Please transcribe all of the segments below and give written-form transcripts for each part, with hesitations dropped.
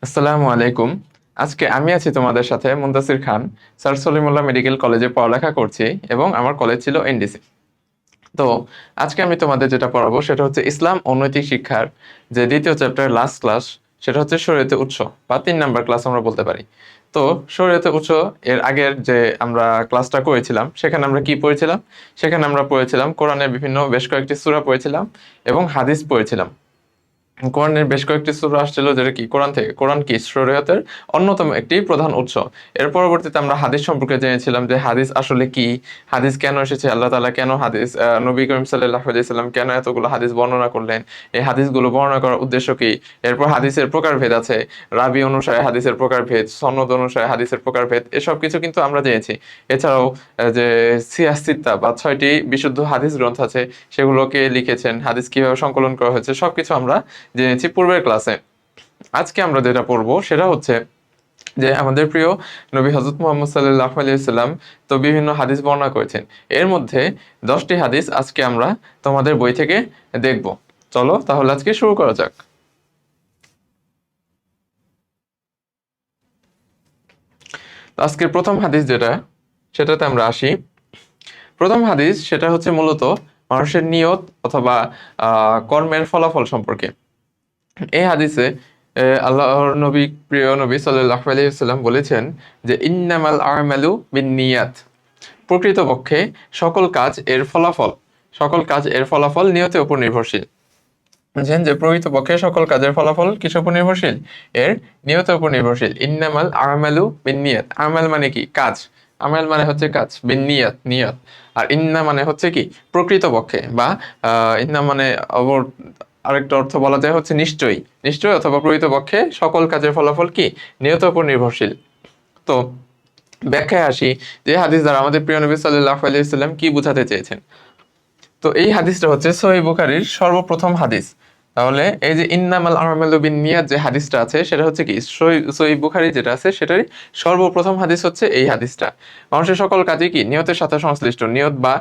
আসসালামু আলাইকুম। আজকে আমি আছি তোমাদের সাথে মুনতাসির খান। স্যার সলিমুল্লাহ মেডিকেল কলেজে পড়ালেখা করছি এবং আমার কলেজ ছিল এনডিসি। তো আজকে আমি তোমাদের যেটা পড়াবো সেটা হচ্ছে ইসলাম ও নৈতিক শিক্ষার যে দ্বিতীয় চ্যাপ্টার লাস্ট ক্লাস, সেটা হচ্ছে শরীয়তের উৎস বা 3 নাম্বার ক্লাস আমরা বলতে পারি। তো শরীয়তের উৎস এর আগের যে আমরা ক্লাসটা করেছিলাম সেখানে আমরা কি পড়েছিলাম? সেখানে আমরা পড়েছিলাম কোরআনের বিভিন্ন বেশ কয়েকটি সূরা পড়েছিলাম এবং হাদিস পড়েছিলাম। কোরআনের বেশ কয়েকটি সূরা আসছিল যেটা কি কোরআন থেকে। কোরআন কি শরীয়তের অন্যতম একটি প্রধান উৎস। এর পরবর্তীতে আমরা হাদিস সম্পর্কে জেনেছিলাম যে হাদিস আসলে কি, হাদিস কেন এসেছে, আল্লাহ তাআলা কেন হাদিস, নবী করিম সাল্লাল্লাহু আলাইহি সাল্লাম কেন এতগুলো হাদিস বর্ণনা করলেন, এই হাদিসগুলো বর্ণনা করার উদ্দেশ্য কি। এরপর হাদিসের প্রকারভেদ আছে, রাবি অনুসারে হাদিসের প্রকারভেদ, সনদ অনুসারে হাদিসের প্রকারভেদ, এসব কিছু কিন্তু আমরা জেনেছি। এছাড়াও যে সিয়াসিত্তা বা 6টি বিশুদ্ধ হাদিস গ্রন্থ আছে সেগুলোকে লিখেছেন, হাদিস কিভাবে সংকলন করা হয়েছে সবকিছু আমরা জেনেছি পূর্বের ক্লাসে। আজকে আমরা যেটা পড়বো সেটা হচ্ছে যে আমাদের প্রিয় নবী হযরত মুহাম্মদ সাল্লাল্লাহু আলাইহি সাল্লাম তো বিভিন্ন হাদিস বর্ণনা করেছেন। এর মধ্যে 10টি হাদিস আজকে আমরা তোমাদের বই থেকে দেখব। চলো তাহলে আজকে শুরু করা যাক। আজকের প্রথম হাদিস যেটা, সেটাতে আমরা আসি। প্রথম হাদিস সেটা হচ্ছে মূলত মানুষের নিয়ত অথবা কর্মের ফলাফল সম্পর্কে। এই হাদিসে আল্লাহর নবী, প্রিয় নবী সাল্লাল্লাহু আলাইহি ওয়াসাল্লাম বলেছেন যে ইন্নামাল আমালু বিন্নিয়াত, প্রকৃতপক্ষে সকল কাজ এর ফলাফল নিয়তের উপর নির্ভরশীল। বুঝছেন যে প্রকৃতপক্ষে সকল কাজের ফলাফল কিসের উপর নির্ভরশীল? এর নিয়তের উপর নির্ভরশীল। ইন্নামাল আমালু বিন্নিয়াত, আমাল মানে কি? কাজ। আমাল মানে হচ্ছে কাজ, বিন্নিয়াত নিয়ত। আর ইন্না মানে হচ্ছে কি? প্রকৃতপক্ষে, বা ইন্না মানে আরেকটা অর্থ বলা যায় হচ্ছে নিশ্চয়ই। নিশ্চয়ই অথবা প্রকৃতপক্ষে সকল কাজের ফলাফল কি? নিয়তের উপর নির্ভরশীল। তো ব্যাখ্যায় আসি যে হাদিস দ্বারা আমাদের প্রিয় নবী সাল্লাল্লাহু আলাইহি ওয়াসাল্লাম কি বোঝাতে চেয়েছেন। তো এই হাদিসটা হচ্ছে সহিহ বুখারীর সর্বপ্রথম হাদিস। তাহলে এই যে ইন্নামাল আমালু বিন্নিয়াত যে হাদিসটা আছে সেটা হচ্ছে কি সহিহ বুখারী যেটা আছে সেটারই সর্বপ্রথম হাদিস হচ্ছে এই হাদিসটা। মানুষের সকল কাজই কি নিয়তের সাথে সংশ্লিষ্ট। নিয়ত বা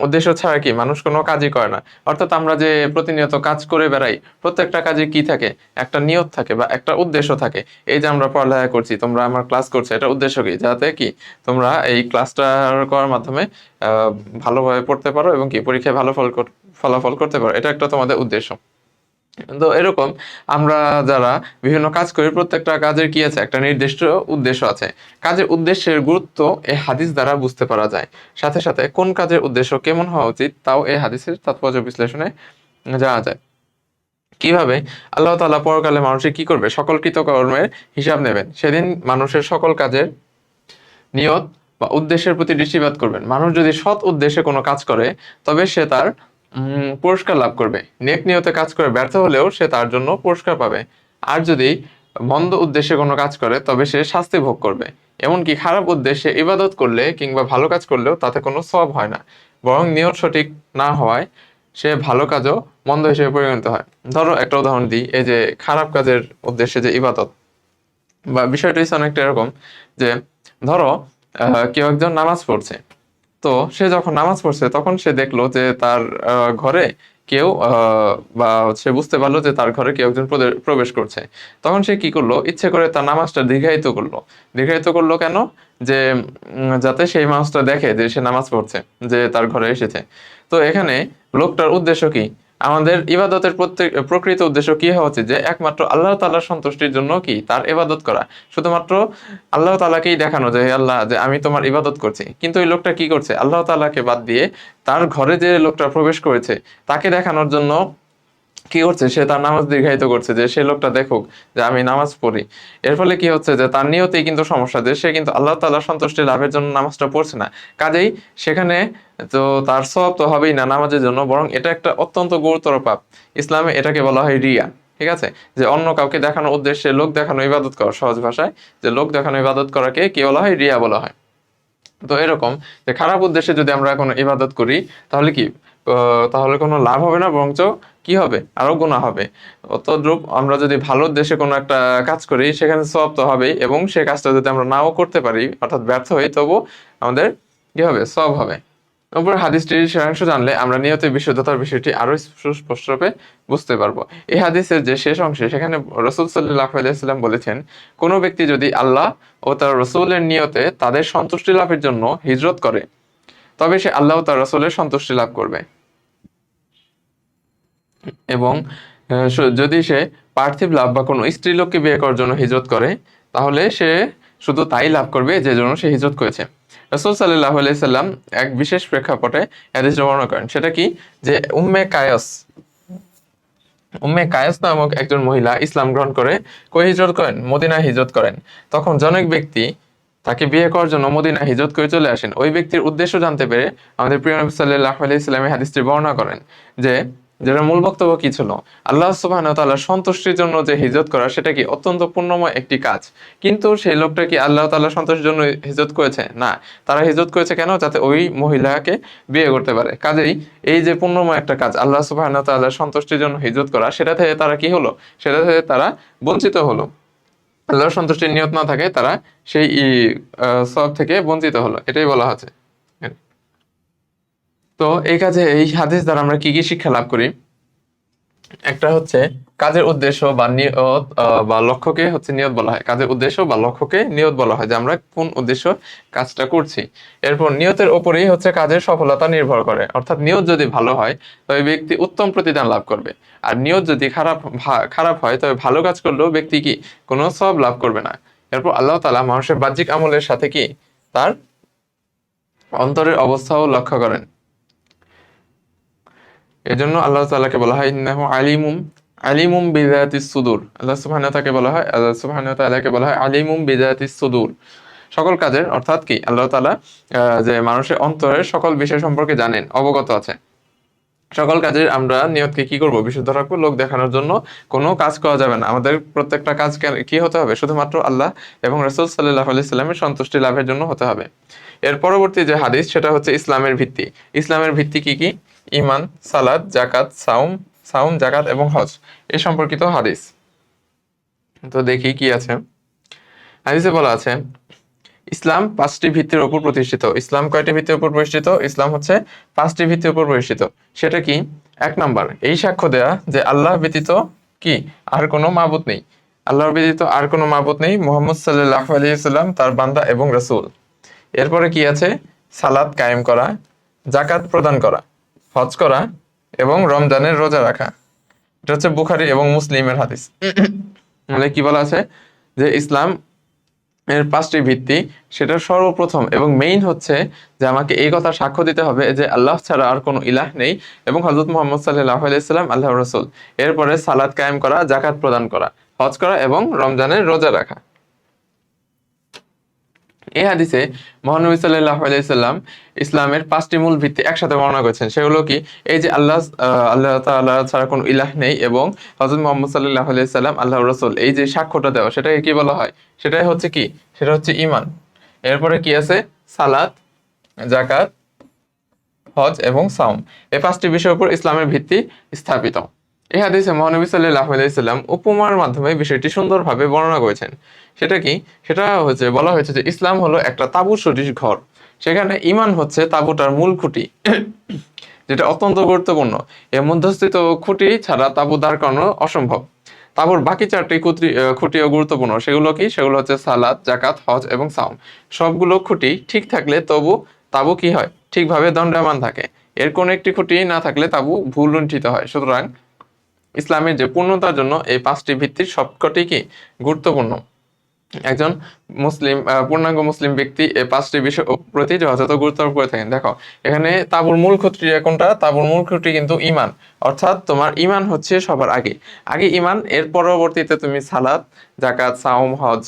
উদ্দেশ্য ছাড়া কি মানুষ কোনো কাজই করে না। অর্থাৎ আমরা যে প্রতিনিয়ত কাজ করে বেড়াই, প্রত্যেকটা কাজে কি থাকে? একটা নিয়ত থাকে বা একটা উদ্দেশ্য থাকে। এই যে আমরা পড়ালেখা করছি, তোমরা আমার ক্লাস করছো, এটা উদ্দেশ্য কি? যাতে কি তোমরা এই ক্লাসটা করার মাধ্যমে ভালোভাবে পড়তে পারো এবং কি পরীক্ষায় ভালো ফলাফল করতে পারো, এটা একটা তোমাদের উদ্দেশ্য। তো এরকম আমরা যারা বিভিন্ন কাজ করি, প্রত্যেকটা কাজের কি আছে? একটা নির্দিষ্ট উদ্দেশ্য আছে। কাজের উদ্দেশ্যের গুরুত্ব এই হাদিস দ্বারা বুঝতে পারা যায়। সাথে সাথে কোন কাজের উদ্দেশ্য কেমন হওয়া উচিত তাও এই হাদিসের তাৎপর্য বিশ্লেষণে জানা যায়। কিভাবে? আল্লাহ তাআলা পরকালে মানুষের কি করবে? সকল কৃতকর্মের হিসাব নেবেন। সেদিন মানুষের সকল কাজের নিয়ত বা উদ্দেশ্যের প্রতি দৃষ্টিপাত করবেন। মানুষ যদি সৎ উদ্দেশ্যে কোনো কাজ করে তবে সে তার পুরস্কার লাভ করবে। নেক নিয়তে কাজ করে ব্যর্থ হলেও সে তার জন্য পুরস্কার পাবে। আর যদি মন্দ উদ্দেশ্যে কোনো কাজ করে তবে সে শাস্তি ভোগ করবে। এমনকি খারাপ উদ্দেশ্যে ইবাদত করলে কিংবা ভালো কাজ করলেও তাতে কোনো সওয়াব হয় না, বরং নিয়ত সঠিক না হওয়ায় সে ভালো কাজও মন্দ হিসেবে পরিগণিত হয়। ধরো একটা উদাহরণ দিই, এই যে খারাপ কাজের উদ্দেশ্যে যে ইবাদত, বা বিষয়টা হচ্ছে অনেকটা এরকম যে ধরো কেউ একজন নামাজ পড়ছে। তো সে যখন নামাজ পড়ছে তখন সে দেখলো যে তার ঘরে কেউ বা সে বুঝতে পারলো যে তার ঘরে কেউ একজন প্রবেশ করছে। তখন সে কি করলো? ইচ্ছে করে তার নামাজটা দীর্ঘায়িত করলো। দীর্ঘায়িত করলো কেন? যে যাতে সেই মানুষটা দেখে যে সে নামাজ পড়ছে, যে তার ঘরে এসেছে। তো এখানে লোকটার উদ্দেশ্য কি? আমাদের ইবাদতের প্রকৃত উদ্দেশ্য কি হওয়া উচিত? যে একমাত্র আল্লাহ তাআলার সন্তুষ্টির জন্য কি তার ইবাদত করা। শুধুমাত্র আল্লাহ তাআলাকেই দেখানো যে হে আল্লাহ, যে আমি তোমার ইবাদত করছি। কিন্তু এই লোকটা কি করছে? আল্লাহ তাআলাকে বাদ দিয়ে তার ঘরে যে লোকটা প্রবেশ করেছে তাকে দেখানোর জন্য কি করছে? সে তার নামাজ দীর্ঘায়িত করছে যে সে লোকটা দেখুক যে আমি নামাজ পড়ি। এর ফলে কি হচ্ছে? যে তার নিয়তেই কিন্তু সমস্যা, যে সে কিন্তু আল্লাহ তাআলার সন্তুষ্টি লাভের জন্য নামাজটা পড়ছে না। কাজেই সেখানে তো তার সওয়াব তো হবেই না নামাজের জন্য, বরং এটা একটা অত্যন্ত গুরুতর পাপ। ইসলামে এটাকে বলা হয় রিয়া। ঠিক আছে? যে অন্য কাউকে দেখানোর উদ্দেশ্যে লোক দেখানো ইবাদত করা, সহজ ভাষায় যে লোক দেখানো ইবাদত করাকে কি বলা হয়? রিয়া বলা হয়। তো এরকম যে খারাপ উদ্দেশ্যে যদি আমরা কোনো ইবাদত করি তাহলে কি তাহলে কোনো লাভ হবে না, বরঞ্চ কি হবে? আরো গুনাহ হবে। অতদ্রূপ আমরা যদি ভালো উদ্দেশ্যে কোনো একটা কাজ করি সেখানে সওয়াব তো হবেই, এবং সেই কাজটা যদি আমরা নাও করতে পারি অর্থাৎ ব্যর্থ হই, তবু আমাদের কি হবে? সওয়াব হবে। উপর হাদিসটির সারাংশ জানলে আমরা নিয়তের বিশুদ্ধতার বিষয়টি আরো সুস্পষ্টরূপে বুঝতে পারবো। এই হাদিসের যে শেষ অংশে সেখানে রাসূল সাল্লাল্লাহু আলাইহি ওয়াসাল্লাম বলেছেন, কোনো ব্যক্তি যদি আল্লাহ ও তার রাসূলের নিয়তে তাদের সন্তুষ্টি লাভের জন্য হিজরত করে, তবে সে আল্লাহ ও তার রাসূলের সন্তুষ্টি লাভ করবে। এবং যদি সে পার্থিব লাভ বা কোনো স্ত্রীলোককে বিয়ে করার জন্য হিজরত করে, তাহলে সে শুধু তাই লাভ করবে যে জন্য সে হিজরত করেছে। রাসূল সাল্লাল্লাহু আলাইহি সাল্লাম এক বিশেষ প্রেক্ষাপটে হাদিস বর্ণনা করেন, সেটা কি, যে উম্মে কায়স নামক একজন মহিলা ইসলাম গ্রহণ করে কই হিজরত করেন? মদিনায় হিজরত করেন। তখন জনৈক ব্যক্তি তাকে বিয়ে করার জন্য মদিনা হিজরত করে চলে আসেন। ওই ব্যক্তির উদ্দেশ্য জানতে পেরে আমাদের প্রিয় নবী সাল্লাল্লাহু আলাইহি সাল্লাম হাদিসটি বর্ণনা করেন, যে যেটা মূল বক্তব্য কি ছিল, আল্লাহ সুবহানাহু ওয়া তাআলার সন্তুষ্টির জন্য যে হিজরত করা সেটা কি অত্যন্ত পুণ্যময় একটি কাজ। কিন্তু সেই লোকটা কি আল্লাহ তাআলার সন্তুষ্টির জন্য হিজরত করেছে? না। তারা হিজরত করেছে কেন? যাতে ওই মহিলাকে বিয়ে করতে পারে। কাজেই এই যে পুণ্যময় একটা কাজ, আল্লাহ সুবহানাহু ওয়া তাআলার সন্তুষ্টির জন্য হিজরত করা, সেটা থেকে তারা কি হলো? সেটা থেকে তারা বঞ্চিত হলো। আল্লাহর সন্তুষ্টির নিয়ত না থাকে, তারা সেই সওয়াব থেকে বঞ্চিত হলো, এটাই বলা হচ্ছে। তো এই কাজে এই হাদিস দ্বারা আমরা কি কি শিক্ষা লাভ করি? একটা হচ্ছে কাজের উদ্দেশ্য বা নিয়ত বা লক্ষ্যকে হচ্ছে নিয়ত বলা হয়। কাজের উদ্দেশ্য বা লক্ষ্যকে নিয়ত বলা হয়, যে আমরা কোন উদ্দেশ্য কাজটা করছি। এরপর নিয়তের উপরেই হচ্ছে কাজের সফলতা নির্ভর করে। অর্থাৎ নিয়ত যদি ভালো হয় তবে ব্যক্তি উত্তম প্রতিদান লাভ করবে, আর নিয়ত যদি খারাপ হয় তবে ভালো কাজ করলেও ব্যক্তি কি কোনো সওয়াব লাভ করবে না। এরপর আল্লাহ তাআলা মানুষের বাহ্যিক আমলের সাথে কি তার অন্তরের অবস্থাও লক্ষ্য করেন। এজন্য আল্লাহ তাআলাকে বলা হয় ইন্নাহু আলিমুম বিযাতিস সুদূর। আল্লাহ সুবহানাহু ওয়া তাআলাকে বলা হয় আলিমুম বিযাতিস সুদূর। সকল কাজের অর্থাৎ কি, আল্লাহ তাআলা যে মানুষের অন্তরের সকল বিষয় সম্পর্কে জানেন, অবগত আছে। সকল কাজের আমরা নিয়তকে কি করব? বিশুদ্ধ রাখবো। লোক দেখানোর জন্য কোনো কাজ করা যাবে না। আমাদের প্রত্যেকটা কাজ কি হতে হবে? শুধুমাত্র আল্লাহ এবং রাসূল সাল্লাল্লাহু আলাইহি সাল্লামের সন্তুষ্টি লাভের জন্য হতে হবে। এর পরবর্তী যে হাদিস সেটা হচ্ছে ইসলামের ভিত্তি। ইসলামের ভিত্তি কি কি? ঈমান, সালাত, যাকাত, সাওম, যাকাত এবং হজ, এই সম্পর্কিত হাদিস। তো দেখি কি আছে। হাদিসে বলা আছে, ইসলাম 5টি ভিত্তির উপর প্রতিষ্ঠিত। ইসলাম কয়টি ভিত্তির উপর প্রতিষ্ঠিত? ইসলাম হচ্ছে 5টি ভিত্তির উপর প্রতিষ্ঠিত। সেটা কি? 1 নাম্বার, এই সাক্ষ্য দেয়া যে আল্লাহ ব্যতীত কি আর কোনো মাবুদ নেই। আল্লাহর ব্যতীত আর কোনো মাবুদ নেই। মুহাম্মদ সাল্লাল্লাহু আলাইহি ওয়াসাল্লাম তার বান্দা এবং রাসূল। এরপরে কি আছে? সালাত কায়েম করা, যাকাত প্রদান করা, হজ করা এবং রমজানের রোজা রাখা। এটা হচ্ছে বুখারী এবং মুসলিমের হাদিস। মানে কি বলা আছে, যে ইসলাম এর 5টি ভিত্তি, সেটা সর্বপ্রথম এবং মেইন হচ্ছে যে আমাকে এই কথা সাক্ষ্য দিতে হবে যে আল্লাহ ছাড়া আর কোনো ইলাহ নেই এবং হযরত মুহাম্মদ সাল্লাল্লাহু আলাইহি সাল্লাম আল্লাহর রাসূল। এরপরে সালাত কায়েম করা, যাকাত প্রদান করা, হজ করা এবং রমজানের রোজা রাখা। এই হাদিসে মহানবী সাল্লাল্লাহু আলাইহি সাল্লাম ইসলামের 5টি মূল ভিত্তি একসাথে বর্ণনা করেছেন। সেগুলো কি? এই যে আল্লাহ তাআলা ছাড়া কোনো ইলাহ নেই এবং হযরত মুহাম্মদ সাল্লাল্লাহু আলাইহি সাল্লাম আল্লাহর রাসূল, এই যে সাক্ষ্যটা দেওয়া, সেটাকে কি বলা হয়? সেটাই হচ্ছে কি? সেটা হচ্ছে ঈমান। এরপরে কি আছে? সালাত, যাকাত, হজ এবং সাওম। এই 5টি বিষয়ের উপর ইসলামের ভিত্তি স্থাপিত। এই হাদিসে মহানবী সাল্লাল্লাহু আলাইহি সাল্লাম উপমার মাধ্যমে বিষয়টি সুন্দরভাবে বর্ণনা করেছেন। সেটা কি? সেটা হচ্ছে বলা হয়েছে যে ইসলাম হলো একটা তাঁবু সদৃশ ঘর। সেখানে ঈমান হচ্ছে তাঁবুটার মূল খুঁটি, যেটা অত্যন্ত গুরুত্বপূর্ণ। এর মধ্যস্থিত খুঁটি ছাড়া তাঁবু দাঁড় করানো অসম্ভব। তাঁবুর বাকি 4টি খুঁটিও গুরুত্বপূর্ণ। সেগুলো কি? সেগুলো হচ্ছে সালাত, যাকাত, হজ এবং সাওম। সবগুলো খুঁটি ঠিক থাকলে তাঁবু কি হয়? ঠিকভাবে দণ্ডায়মান থাকে। এর কোন একটি খুঁটি না থাকলে তাঁবু ভুল লুণ্ঠিত হয়। সুতরাং ইসলামের যে পূর্ণতার জন্য এই 5টি ভিত্তির সবকটি কি গুরুত্বপূর্ণ। একজন পূর্ণাঙ্গ মুসলিম ব্যক্তি এই 5টি বিষয় প্রতি যথাযথ গুরুত্ব আরোপ করে থাকেন। দেখো এখানে তাঁবুর মূল খুঁটি কোনটা? তাঁবুর মূল খুঁটি কিন্তু ঈমান। অর্থাৎ তোমার ঈমান হচ্ছে সবার আগে। আগে ঈমান, এর পরবর্তীতে তুমি সালাত, যাকাত, সাওম, হজ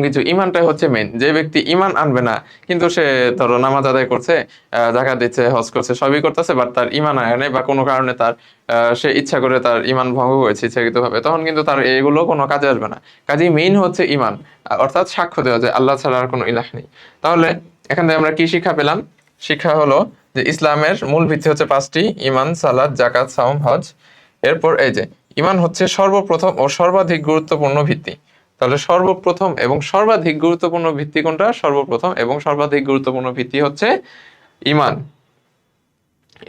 কিছু। ঈমানটাই হচ্ছে মেন। যে ব্যক্তি ঈমান আনবে না, কিন্তু সে ধরো নামাজ আদায় করছে, যাকাত দিচ্ছে, হজ করছে, সবই করতেছে, বাট তার ঈমান আনে বা কোনো কারণে তার সে ইচ্ছা করে তার ঈমান ভঙ্গ করেছে ইচ্ছাকৃতভাবে, তখন কিন্তু তার এগুলো কোনো কাজে আসবে না। কাজেই মেইন হচ্ছে ঈমান, অর্থাৎ সাক্ষ্য দেওয়া যে আল্লাহ ছাড়া আর কোনো ইলাহ নেই। তাহলে এখান থেকে আমরা কি শিক্ষা পেলাম? শিক্ষা হলো যে ইসলামের মূল ভিত্তি হচ্ছে 5টি: ঈমান, সালাত, যাকাত, সাওম, হজ। এরপর এই যে ঈমান হচ্ছে সর্বপ্রথম ও সর্বাধিক গুরুত্বপূর্ণ ভিত্তি। তাহলে সর্বপ্রথম এবং সর্বাধিক গুরুত্বপূর্ণ ভিত্তি কোনটা? সর্বপ্রথম এবং সর্বাধিক গুরুত্বপূর্ণ ভিত্তি হচ্ছে ঈমান।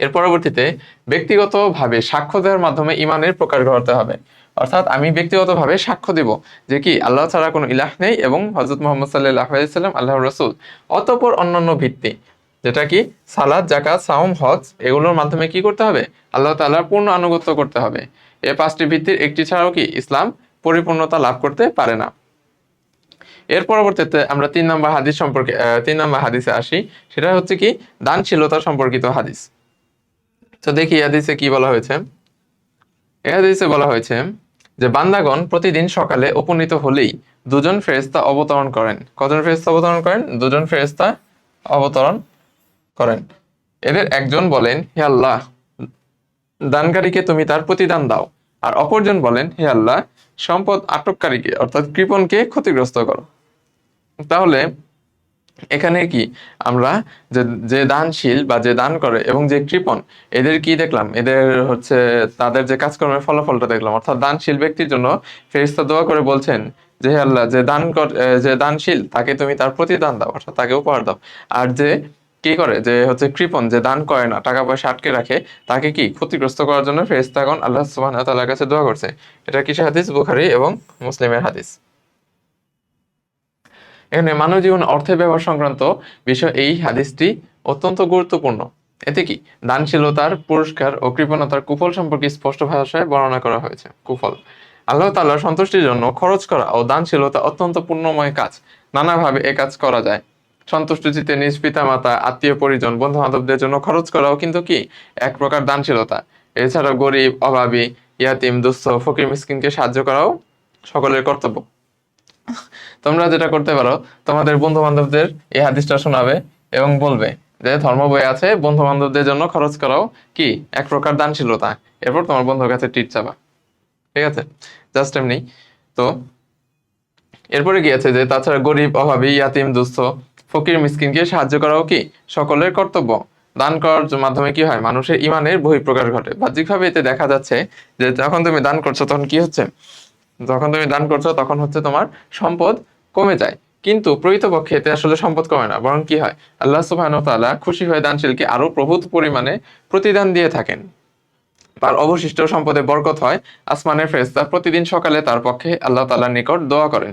এর পরবর্তীতে ব্যক্তিগতভাবে সাক্ষ্য দেওয়ার মাধ্যমে ঈমানের প্রকাশ ঘটাতে হবে। অর্থাৎ আমি ব্যক্তিগতভাবে সাক্ষ্য দিব যে কি আল্লাহ ছাড়া কোনো ইলাহ নেই এবং হযরত মুহাম্মদ সাল্লাল্লাহু আলাইহি সাল্লাম আল্লাহর রাসূল। অতঃপর অন্যান্য ভিত্তি যেটা কি সালাত, যাকাত, সাওম, হজ, এগুলোর মাধ্যমে কি করতে হবে? আল্লাহ তাআলার পূর্ণ আনুগত্য করতে হবে। এই পাঁচটি ভিত্তির একটি ছাড়াও কি ইসলাম পরিপূর্ণতা লাভ করতে পারে না। এর পরবর্তীতে আমরা 3 নম্বর হাদিসে আসি। সেটা হচ্ছে কি দানশীলতা সম্পর্কিত হাদিস। তো দেখি এই হাদিসে কি বলা হয়েছে। এই হাদিসে বলা হয়েছে যে বান্দাগণ প্রতিদিন সকালে উপনীত হলেই দুজন ফেরেশতা অবতরণ করেন। কজন ফেরেশতা অবতরণ করেন? দুজন ফেরেশতা অবতরণ করেন। এদের একজন বলেন, হে আল্লাহ, দানকারীকে তুমি তার প্রতিদান দাও। আর অপরজন বলেন, হে আল্লাহ, সম্পদ আটককারীকে অর্থাৎ কৃপণকে ক্ষতিগ্রস্ত করো। তাহলে এখানে কি আমরা যে যে দানশীল বা যে দান করে এবং যে কৃপণ, এদের কি দেখলাম? এদের হচ্ছে তাদের যে কাজকর্মের ফলাফলটা দেখলাম। অর্থাৎ দানশীল ব্যক্তির জন্য ফেরেশতা দোয়া করে বলছেন যে হে আল্লাহ, যে দানশীল তাকে তুমি তার প্রতিদান দাও, অর্থাৎ তাকে উপহার দাও। আর যে কি করে, যে হচ্ছে কৃপণ, যে দান করে না, টাকা পয়সা আটকে রাখে, তাকে কি ক্ষতিগ্রস্ত করার জন্য ফেরেশতাগণ আল্লাহ সুবহানাহু ওয়া তাআলার কাছে দোয়া করছে। এটা কিসের হাদিস? বুখারী এবং মুসলিমের হাদিস। এখানে মানব জীবন অর্থের ব্যবহার সংক্রান্ত বিষয় এই হাদিসটি অত্যন্ত গুরুত্বপূর্ণ। এতে কি দানশীলতার পুরস্কার ও কৃপণতার কুফল সম্পর্কে স্পষ্ট ভাষায় বর্ণনা করা হয়েছে। কুফল: আল্লাহ তাআলার সন্তুষ্টির জন্য খরচ করা ও দানশীলতা অত্যন্ত পুণ্যময় কাজ। নানাভাবে এ কাজ করা যায়। সন্তুষ্ট চিত্তে নিজ পিতামাতা, আত্মীয় পরিজন, বন্ধু বান্ধবদের জন্য খরচ করাও কিন্তু কি এক প্রকার দানশীলতা। এছাড়াও গরিব, অভাবী, ইয়াতিম, দুস্থ, ফকির, মিসকিনকে সাহায্য করাও সকলের কর্তব্য। তোমরা যেটা করতে পারো, তোমাদের বন্ধু বান্ধবদের এই হাদিসটা শোনাবে এবং বলবে যে ধর্ম বই আছে, বন্ধু বান্ধবদের জন্য খরচ করাও কি এক প্রকার দানশীলতা। এরপর তোমার বন্ধুর কাছে টিট চাবা। ঠিক আছে, জাস্ট এমনি। তো এরপরে কি আছে যে তাছাড়া গরিব, অভাবী, ইয়াতিম, দুস্থ, ফকির, মিসকিনকে সাহায্য করাও কি সকলের কর্তব্য। দান করার মাধ্যমে কি হয়? মানুষের ইমানের বহিঃপ্রকাশ ঘটে। বাহ্যিকভাবে এতে দেখা যাচ্ছে যে যখন তুমি দান করছো তখন কি হচ্ছে? যখন তুমি দান করছো তখন হচ্ছে তোমার সম্পদ কমে যায়, কিন্তু প্রকৃতপক্ষে এতে আসলে সম্পদ কমে না, বরং কি হয়? আল্লাহ সুবহানাহু ওয়া তাআলা খুশি হয়ে দানশীলকে আরো প্রভূত পরিমাণে প্রতিদান দিয়ে থাকেন। তার অবশিষ্ট সম্পদে বরকত হয়। আসমানের ফেরেশতা প্রতিদিন সকালে তার পক্ষে আল্লাহ তাআলার নিকট দোয়া করেন।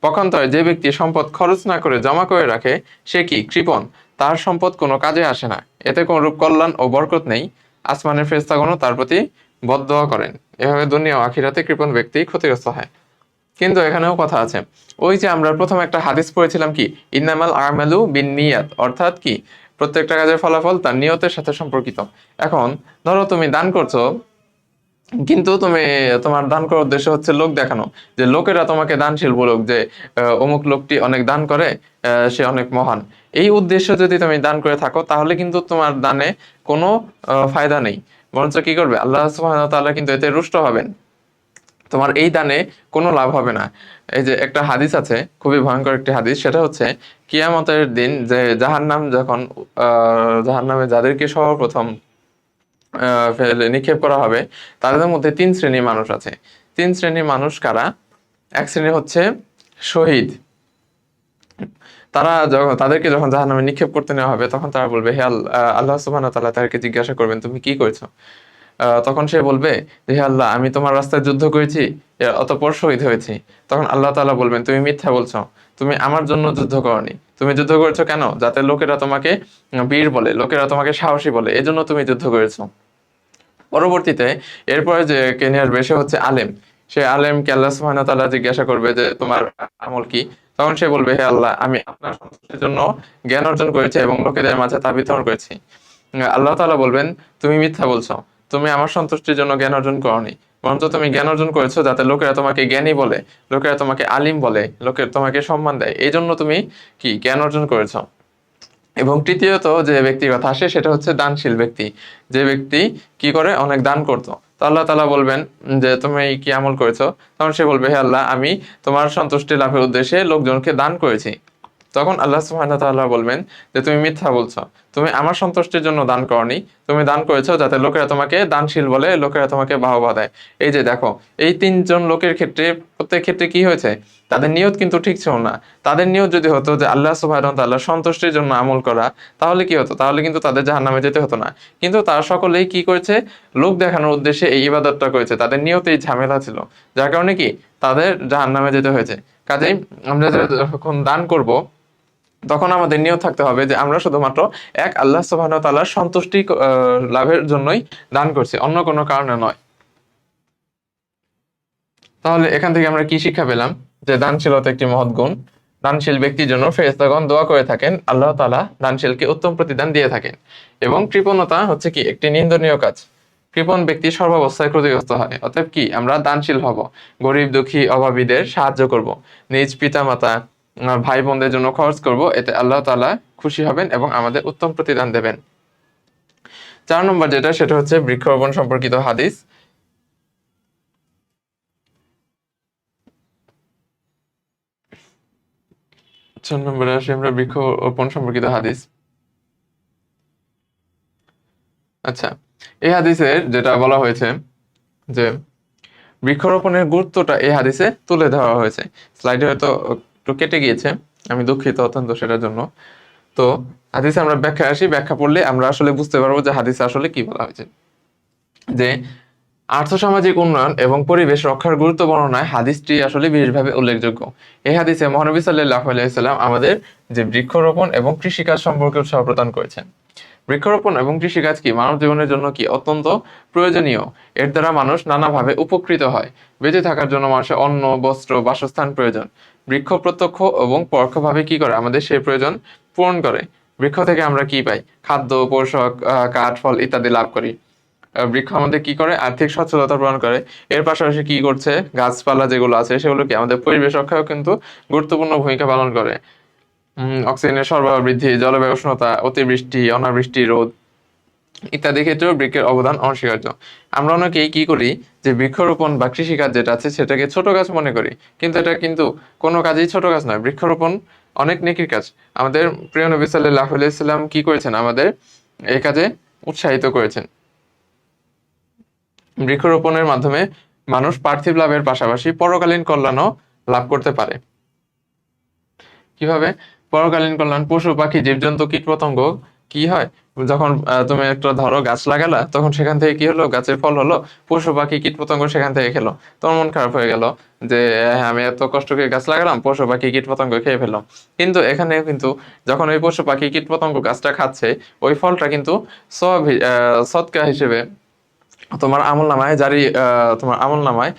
পক্ষান্তরে যে ব্যক্তি সম্পদ খরচ না করে জমা করে রাখে, সে কি কৃপণ, তার সম্পদ কোনো কাজে আসে না, এতে কোনো রূপ কল্যাণ ও বরকত নেই। আসমানের ফেরেশতাগণও তার প্রতি বদদোয়া করেন। এভাবে দুনিয়া ও আখিরাতে কৃপণ ব্যক্তি ক্ষতিগ্রস্ত হয়। কিন্তু এখানেও কথা আছে। ওই যে আমরা প্রথম একটা হাদিস পড়েছিলাম কি, ইন্নামাল আমালু বিন্নিয়াত, অর্থাৎ কি প্রত্যেকটা কাজের ফলাফল তার নিয়তের সাথে সম্পর্কিত। এখন ধরো তুমি দান করছো, কিন্তু তুমি তোমার দান করার উদ্দেশ্য হচ্ছে লোক দেখানো, যে লোকেরা তোমাকে দানশীল বলুক যে অমুক লোকটি অনেক দান করে, সে অনেক মহান। এই উদ্দেশ্য যদি তুমি দান করে থাকো, তাহলে কিন্তু তোমার দানে কোনো ফায়দা নেই। বরঞ্চ কি করবে? আল্লাহ সুবহানাহু ওয়া তাআলা কিন্তু এতে রুষ্ট হবেন। তোমার এই দানে কোনো লাভ হবে না। এই যে একটা হাদিস আছে, খুবই ভয়ঙ্কর একটি হাদিস, সেটা হচ্ছে কিয়ামতের দিন যে জাহান্নামে যাদেরকে সর্বপ্রথম নিক্ষেপ করা হবে, তাদের মধ্যে 3 শ্রেণীর মানুষ আছে। 3 শ্রেণীর মানুষ কারা? এক শ্রেণী হচ্ছে শহীদ। তাদেরকে যখন জাহান্নামে নিক্ষেপ করতে নেওয়া হবে, তখন তারা বলবে, হে আল্লাহ সুবহানাহু ওয়া তাআলা তাদেরকে জিজ্ঞাসা করবেন, তুমি কি করেছো? তখন সে বলবে যে হে আল্লাহ, আমি তোমার রাস্তায় যুদ্ধ করেছি, অতঃপর শহীদ হয়েছি। তখন আল্লাহ তাআলা বলবেন, তুমি মিথ্যা বলছো, তুমি আমার জন্য যুদ্ধ করনি। তুমি যুদ্ধ করেছো কেন? যাতে লোকেরা তোমাকে বীর বলে, লোকেরা তোমাকে সাহসী বলে, এজন্য তুমি যুদ্ধ করেছো। পরবর্তীতে এরপরে যে কে নিয়ে আসবে, সে হচ্ছে আলেম। সে আলেমকে আল্লাহ সুবহানাহু ওয়া তাআলা জিজ্ঞাসা করবে যে তোমার আমল কি? তখন সে বলবে, হে আল্লাহ, আমি আপনার সন্তুষ্টির জন্য জ্ঞান অর্জন করেছি এবং লোকেদের মাঝে তা বিতরণ করেছি। আল্লাহ তাআলা বলবেন, তুমি মিথ্যা বলছো, তুমি আমার সন্তুষ্টির জন্য জ্ঞান অর্জন করনি, বরঞ্চ তুমি জ্ঞান অর্জন করেছো যাতে লোকেরা তোমাকে জ্ঞানী বলে, লোকেরা তোমাকে আলিম বলে, লোকের তোমাকে সম্মান দেয়, এই জন্য তুমি কি জ্ঞান অর্জন করেছো। এবং তৃতীয়ত যে ব্যক্তির কথা আসে, সেটা হচ্ছে দানশীল ব্যক্তি। যে ব্যক্তি কি করে? অনেক দান করতো। তো আল্লাহ তাআলা বলবেন যে তুমি কি আমল করেছো? তখন সে বলবে, হে আল্লাহ, আমি তোমার সন্তুষ্টি লাভের উদ্দেশ্যে লোকজনকে দান করেছি। তখন আল্লাহ সুবহানাহু ওয়া তাআলা বলবেন যে তুমি মিথ্যা বলছো, তুমি আমার সন্তুষ্টির জন্য দান করনি, তুমি দান করেছো যাতে লোকেরা তোমাকে দানশীল বলে, লোকেরা তোমাকে বাহবা দেয়। এই যে দেখো, এই তিনজন লোকের ক্ষেত্রে প্রত্যেক ক্ষেত্রে কি হয়েছে, তাদের নিয়ত কিন্তু ঠিক ছিল না। তাদের নিয়ত যদি হতো যে আল্লাহ সুবহানাহু ওয়া তাআলার সন্তুষ্টির জন্য আমল করা, তাহলে কি হতো, তাহলে কিন্তু তাদের জাহান্নামে যেতে হতো না। কিন্তু তারা সকলেই কি করেছে, লোক দেখানোর উদ্দেশ্যে এই ইবাদতটা করেছে, তাদের নিয়তেই ঝামেলা ছিল, যার কারণে কি তাদের জাহান্নামে যেতে হয়েছে। কাজেই আমরা যখন দান করব, তখন আমাদের নিয়ত থাকতে হবে যে আমরা শুধুমাত্র এক আল্লাহ সুবহানাহু ওয়া তাআলার সন্তুষ্টি লাভের জন্যই দান করছি, অন্য কোনো কারণে নয়। তাহলে এখান থেকে আমরা কি শিক্ষা পেলাম, যে দানশীলতা একটি মহৎ গুণ। দানশীল ব্যক্তির জন্য ফেরেশতাগণ দোয়া করে থাকেন, আল্লাহ তাআলা দানশীলকে উত্তম প্রতিদান দিয়ে থাকেন। এবং কৃপণতা হচ্ছে কি একটি নিন্দনীয় কাজ। কৃপণ ব্যক্তি সর্বাবস্থায় ক্ষতিগ্রস্ত হয়। অতএব কি আমরা দানশীল হব, গরিব দুঃখী অভাবীদের সাহায্য করব, নিজ পিতা মাতা ভাই বোনদের জন্য খরচ করব, এতে আল্লাহ তাআলা খুশি হবেন এবং আমাদের উত্তম প্রতিদান দেবেন। 4 নম্বর যেটা, সেটা হচ্ছে বৃক্ষরোপণ সম্পর্কিত হাদিস। 4 নম্বরে আসি আমরা বৃক্ষরোপণ সম্পর্কিত হাদিস। আচ্ছা, এই হাদিসের যেটা বলা হয়েছে যে বৃক্ষরোপণের গুরুত্বটা এই হাদিসে তুলে ধরা হয়েছে। স্লাইডে হয়তো একটু কেটে গিয়েছে, আমি দুঃখিত অত্যন্ত সেটার জন্য। তো হাদিসে আমরা ব্যাখ্যা আসি, ব্যাখ্যা পড়লে আমরা আসলে বুঝতে পারবো যে হাদিসে আসলে কি বলা হয়েছে। যে আর্থসামাজিক উন্নয়ন এবং পরিবেশ রক্ষার গুরুত্ব বর্ণনায় হাদিসটি আসলে বিশেষভাবে উল্লেখযোগ্য। এই হাদিসে মহানবী সাল্লাল্লাহু আলাইহি সাল্লাম আমাদের যে বৃক্ষরোপণ এবং কৃষিকাজ সম্পর্কে উৎসাহ প্রদান করেছেন। বৃক্ষরোপণ এবং কৃষিকাজ কি মানব জীবনের জন্য কি অত্যন্ত প্রয়োজনীয়। এর দ্বারা মানুষ নানাভাবে উপকৃত হয়। বেঁচে থাকার জন্য মানুষের অন্ন, বস্ত্র, বাসস্থান প্রয়োজন। বৃক্ষ প্রত্যক্ষ এবং পরোক্ষভাবে কি করে, আমাদের সেই প্রয়োজন পূরণ করে। বৃক্ষ থেকে আমরা কি পাই, খাদ্য, পোশাক, কাঠ, ফল ইত্যাদি লাভ করি। বৃক্ষ আমাদের কি করে, আর্থিক সচ্ছলতা প্রদান করে। এর পাশাপাশি কি করছে, গাছপালা যেগুলো আছে সেগুলো কি আমাদের পরিবেশ রক্ষায়ও কিন্তু গুরুত্বপূর্ণ ভূমিকা পালন করে। অক্সিজেনের সরবরাহ বৃদ্ধি, জলবায়ু উষ্ণতা, অতিবৃষ্টি, অনাবৃষ্টি রোধ ইত্যাদি ক্ষেত্রেও বৃক্ষের অবদান অনস্বীকার্য। আমরা অনেকেই কি করি, যে বৃক্ষরোপণ বা কৃষিকাজ যেটা আছে সেটাকে ছোট কাজ মনে করি, কিন্তু এটা কিন্তু কোনো কাজই ছোট কাজ নয়। বৃক্ষরোপণ অনেক নেকির কাজ। আমাদের প্রিয় নবী সাল্লাল্লাহু আলাইহি সাল্লাম কি করেছেন, আমাদের এই কাজে উৎসাহিত করেছেন। বৃক্ষরোপণের মাধ্যমে মানুষ পার্থিব লাভের পাশাপাশি পরকালীন কল্যাণও লাভ করতে পারে। কিভাবে পরকালীন কল্যাণ, পশু পাখি জীবজন্তু কীটপতঙ্গ কি হয়, যখন তুমি একটা ধরো গাছ লাগালা, তখন সেখান থেকে কি হলো, গাছের ফল হলো, পশু পাখি কীটপতঙ্গ সেখান থেকে খেলো, তোমার মন খারাপ হয়ে গেল যে হ্যাঁ, আমি এত কষ্ট করে গাছ লাগালাম, পশু পাখি কীটপতঙ্গ খেয়ে ফেললাম। কিন্তু এখানে কিন্তু যখন ওই পশু পাখি কীটপতঙ্গ গাছটা খাচ্ছে, ওই ফলটা কিন্তু সদকা হিসেবে তোমার আমল নামায় জারি, তোমার আমল নামায়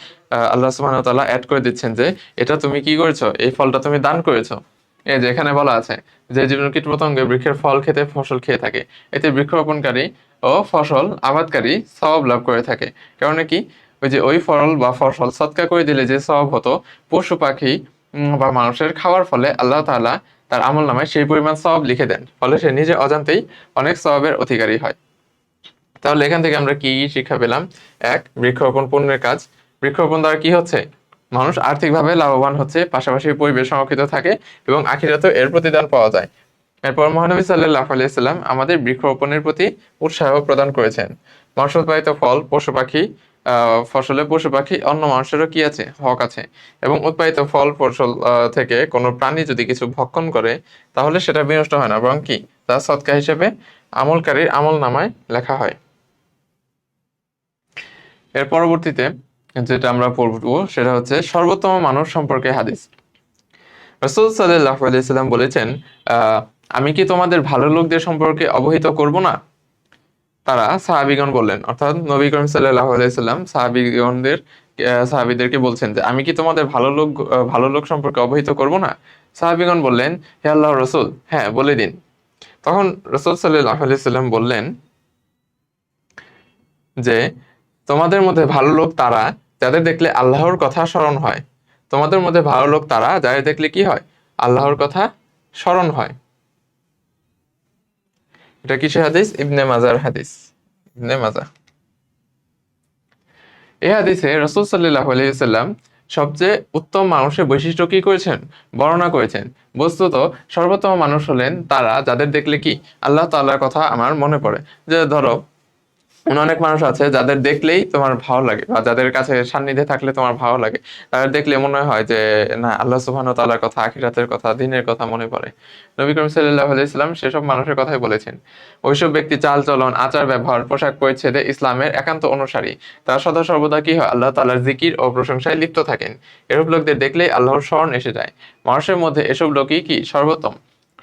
আল্লাহ সুবহানাহু ওয়া তাআলা অ্যাড করে দিচ্ছেন যে এটা তুমি কি করেছো, এই ফলটা তুমি দান করেছো। এই যে এখানে বলা আছে যে জীবন কীটপতঙ্গ বৃক্ষের ফল খেতে ফসল খেয়ে থাকে, এতে বৃক্ষরোপণকারী ও ফসল আবাদকারী সওয়াব লাভ করে থাকে। কারণ কি, ওই যে ওই ফল বা ফসল সৎকা করে দিলে যে সওয়াব হতো, পশু পাখি বা মানুষের খাওয়ার ফলে আল্লাহ তাআলা তার আমল নামায় সেই পরিমাণ সওয়াব লিখে দেন, ফলে সে নিজে অজান্তেই অনেক সওয়াবের অধিকারী হয়। তাহলে এখান থেকে আমরা কি শিক্ষা পেলাম, এক, বৃক্ষরোপণ পুণ্যের কাজ। বৃক্ষরোপণ দ্বারা কি হচ্ছে, মানুষ আর্থিকভাবে লাভবান হচ্ছে, পাশাপাশি পরিবেশ সংরক্ষিত থাকে এবং আখিরাতেও এর প্রতিদান পাওয়া যায়। এরপর মহানবী সাল্লাল্লাহু আলাইহি সাল্লাম আমাদের বৃক্ষরোপণের প্রতি উৎসাহ প্রদান করেছেন। মানুষ উৎপাদিত ফল, পশু পাখি, ফসলে পশু পাখি অন্য মানুষেরও কি আছে, হক আছে। এবং উৎপাদিত ফল ফসল থেকে কোনো প্রাণী যদি কিছু ভক্ষণ করে, তাহলে সেটা বিনষ্ট হয় না, বরং কি তা সদকা হিসেবে আমলকারীর আমল নামায় লেখা হয়। এর পরবর্তীতে যেটা আমরা পড়বো সেটা হচ্ছে সর্বোত্তম মানুষ সম্পর্কে হাদিস। রাসূল সাল্লাল্লাহু আলাইহি সাল্লাম বলেছেন, আমি কি তোমাদের ভালো লোকদের সম্পর্কে অবহিত করব না? তারা সাহাবীগণ বললেন, অর্থাৎ নবী করিম সাল্লাল্লাহু আলাইহি সাল্লাম সাহাবীদেরকে বলছেন যে আমি কি তোমাদের ভালো লোক সম্পর্কে অবহিত করব না? সাহাবীগণ বললেন, হে আল্লাহর রাসূল, হ্যাঁ বলে দিন। তখন রাসূল সাল্লাল্লাহু আলাইহি সাল্লাম বললেন যে তোমাদের মধ্যে ভালো লোক তারা যাদের দেখলে আল্লাহর কথা স্মরণ হয়। তোমাদের মধ্যে ভালো লোক তারা যাদের দেখলে কি হয়, আল্লাহর কথা স্মরণ হয়। এটা কিসের হাদিস, ইবনে মাজার হাদিস, ইবনে মাজা। এই হাদিসে রাসূল সাল্লাল্লাহু আলাইহি ওয়াসাল্লাম সবচেয়ে উত্তম মানুষের বৈশিষ্ট্য কি করেছেন, বর্ণনা করেছেন। বস্তুত সর্বোত্তম মানুষ হলেন তারা যাদের দেখলে কি আল্লাহ তাআলার কথা আমার মনে পড়ে। যে ধরো অনেক মানুষ আছে যাদের দেখলেই তোমার ভালো লাগে, বা যাদের কাছে সান্নিধ্যে থাকলে তোমার ভালো লাগে, তাদের দেখলে মনে হয় যে না, আল্লাহ সুবহানাহু ওয়া তাআলার কথা, আখিরাতের কথা, দ্বীনের কথা মনে পড়ে। নবী করিম সাল্লাল্লাহু আলাইহি সাল্লাম সেসব মানুষের কথাই বলেছেন। ওইসব ব্যক্তি চাল চলন, আচার ব্যবহার, পোশাক পরিচ্ছদে ইসলামের একান্ত অনুসারী। তারা সদা সর্বদা কি হয়, আল্লাহ তাআলার জিকির ও প্রশংসায় লিপ্ত থাকেন। এরূপ লোকদের দেখলেই আল্লাহর স্মরণ এসে যায়। মানুষের মধ্যে এসব লোকই কি সর্বোত্তম।